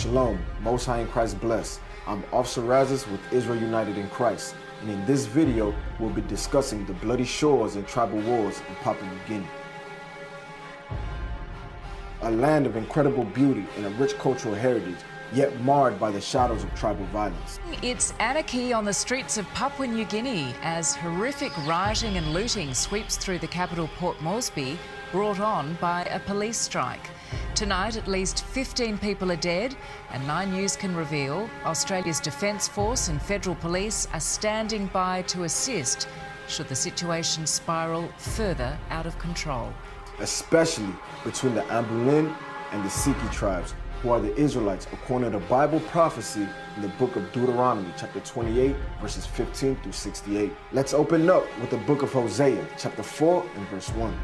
Shalom, Most High in Christ bless. I'm Officer Razes with Israel United in Christ, and in this video, we'll be discussing the bloody shores and tribal wars in Papua New Guinea. A land of incredible beauty and a rich cultural heritage, yet marred by the shadows of tribal violence. It's anarchy on the streets of Papua New Guinea as horrific rioting and looting sweeps through the capital Port Moresby, brought on by a police strike. Tonight, at least 15 people are dead, and 9 News can reveal Australia's Defence Force and Federal Police are standing by to assist should the situation spiral further out of control. Especially between the Ambulin and the Siki tribes, who are the Israelites according to the Bible prophecy in the book of Deuteronomy, chapter 28, verses 15 through 68. Let's open up with the book of Hosea, chapter 4 and verse 1.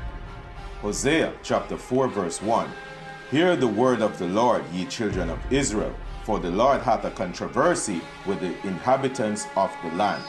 Hosea chapter 4 verse 1. Hear the word of the Lord, ye children of Israel, for the Lord hath a controversy with the inhabitants of the land,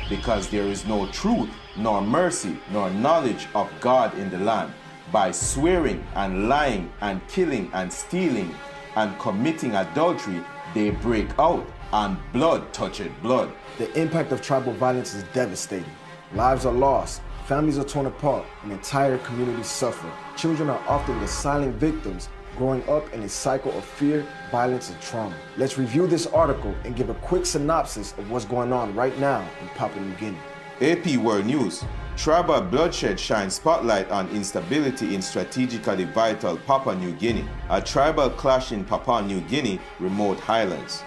because there is no truth, nor mercy, nor knowledge of God in the land. By swearing and lying and killing and stealing and committing adultery, they break out, and blood toucheth blood. The impact of tribal violence is devastating. Lives are lost, families are torn apart, and entire communities suffer. Children are often the silent victims, growing up in a cycle of fear, violence, and trauma. Let's review this article and give a quick synopsis of what's going on right now in Papua New Guinea. AP World News. Tribal bloodshed shines spotlight on instability in strategically vital Papua New Guinea. A tribal clash in Papua New Guinea remote highlands,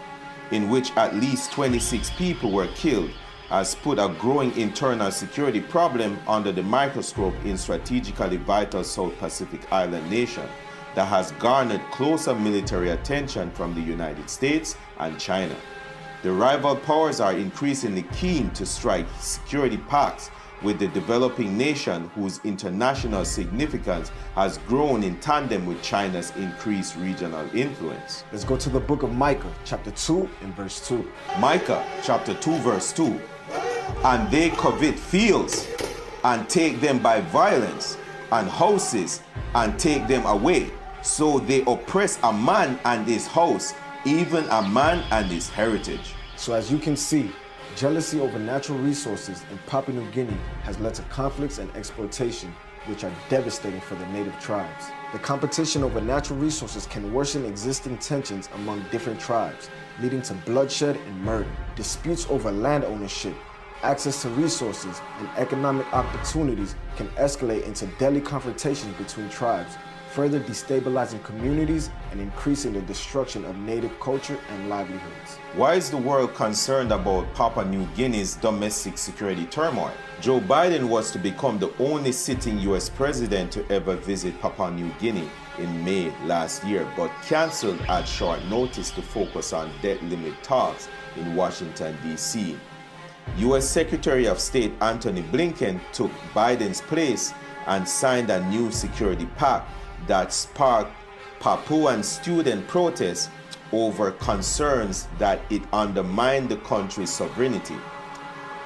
in which at least 26 people were killed, has put a growing internal security problem under the microscope in strategically vital South Pacific island nation that has garnered closer military attention from the United States and China. The rival powers are increasingly keen to strike security pacts with the developing nation, whose international significance has grown in tandem with China's increased regional influence. Let's go to the book of Micah, chapter 2 and verse 2. Micah chapter 2 verse 2. And they covet fields, and take them by violence, and houses, and take them away. So they oppress a man and his house, even a man and his heritage. So as you can see, jealousy over natural resources in Papua New Guinea has led to conflicts and exploitation, which are devastating for the native tribes. The competition over natural resources can worsen existing tensions among different tribes, leading to bloodshed and murder. Disputes over land ownership, access to resources, and economic opportunities can escalate into deadly confrontations between tribes, further destabilizing communities and increasing the destruction of native culture and livelihoods. Why is the world concerned about Papua New Guinea's domestic security turmoil? Joe Biden was to become the only sitting US president to ever visit Papua New Guinea in May last year, but canceled at short notice to focus on debt limit talks in Washington, D.C. US Secretary of State Antony Blinken took Biden's place and signed a new security pact that sparked Papuan student protests over concerns that it undermined the country's sovereignty.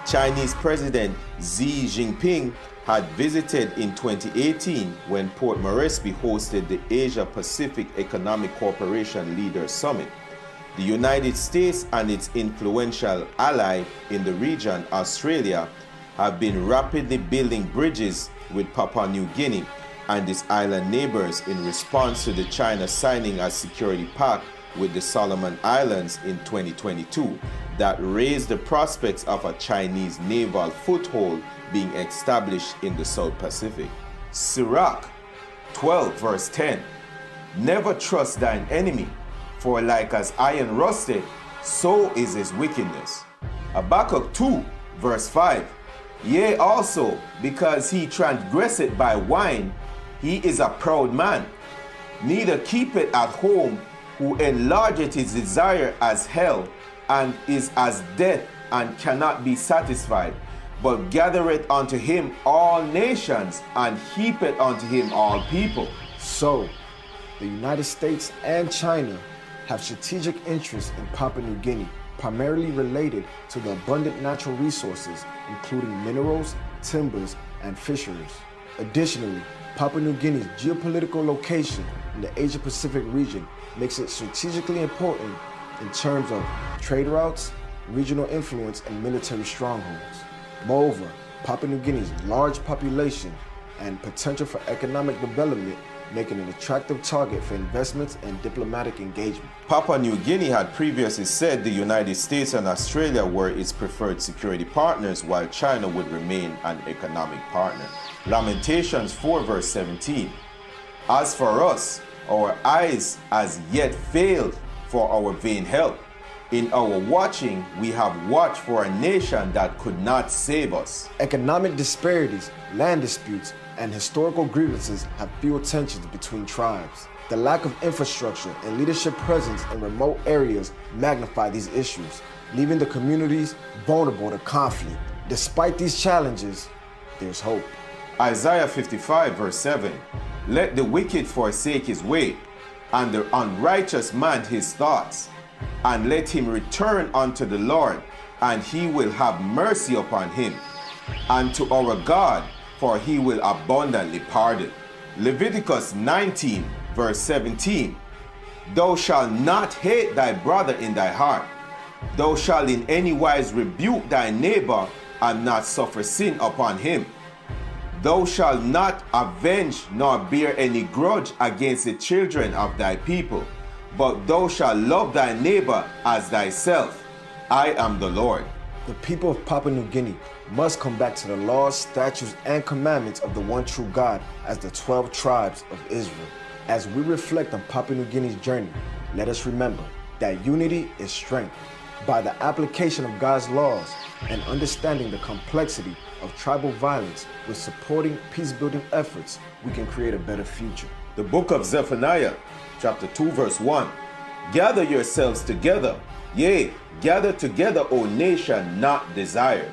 Chinese President Xi Jinping had visited in 2018 when Port Moresby hosted the Asia-Pacific Economic Cooperation Leaders Summit. The United States and its influential ally in the region, Australia, have been rapidly building bridges with Papua New Guinea and its island neighbors in response to the China signing a security pact with the Solomon Islands in 2022 that raised the prospects of a Chinese naval foothold being established in the South Pacific. Sirach 12 verse 10. Never trust thine enemy, for like as iron rusted, so is his wickedness. Habakkuk 2 verse 5. Yea also, because he transgresseth by wine, he is a proud man, neither keepeth at home, who enlargeth his desire as hell, and is as death, and cannot be satisfied, but gathereth unto him all nations, and heapeth unto him all people. So, the United States and China have strategic interests in Papua New Guinea, primarily related to the abundant natural resources, including minerals, timbers, and fisheries. Additionally, Papua New Guinea's geopolitical location in the Asia-Pacific region makes it strategically important in terms of trade routes, regional influence, and military strongholds. Moreover, Papua New Guinea's large population and potential for economic development make it an attractive target for investments and diplomatic engagement. Papua New Guinea had previously said the United States and Australia were its preferred security partners, while China would remain an economic partner. Lamentations 4 verse 17. As for us, our eyes as yet failed for our vain help. In our watching, we have watched for a nation that could not save us. Economic disparities, land disputes, and historical grievances have fueled tensions between tribes. The lack of infrastructure and leadership presence in remote areas magnify these issues, leaving the communities vulnerable to conflict. Despite these challenges, there's hope. Isaiah 55 verse 7. Let the wicked forsake his way, and the unrighteous man his thoughts, and let him return unto the Lord, and he will have mercy upon him, and to our God, for he will abundantly pardon. Leviticus 19 verse 17. Thou shalt not hate thy brother in thy heart. Thou shalt in any wise rebuke thy neighbor, and not suffer sin upon him. Thou shalt not avenge nor bear any grudge against the children of thy people, but thou shalt love thy neighbor as thyself. I am the Lord. The people of Papua New Guinea must come back to the laws, statutes, and commandments of the one true God as the 12 tribes of Israel. As we reflect on Papua New Guinea's journey, let us remember that unity is strength. By the application of God's laws and understanding the complexity of tribal violence with supporting peace-building efforts, we can create a better future. The book of Zephaniah, chapter 2, verse 1. Gather yourselves together, yea, gather together, O nation not desired.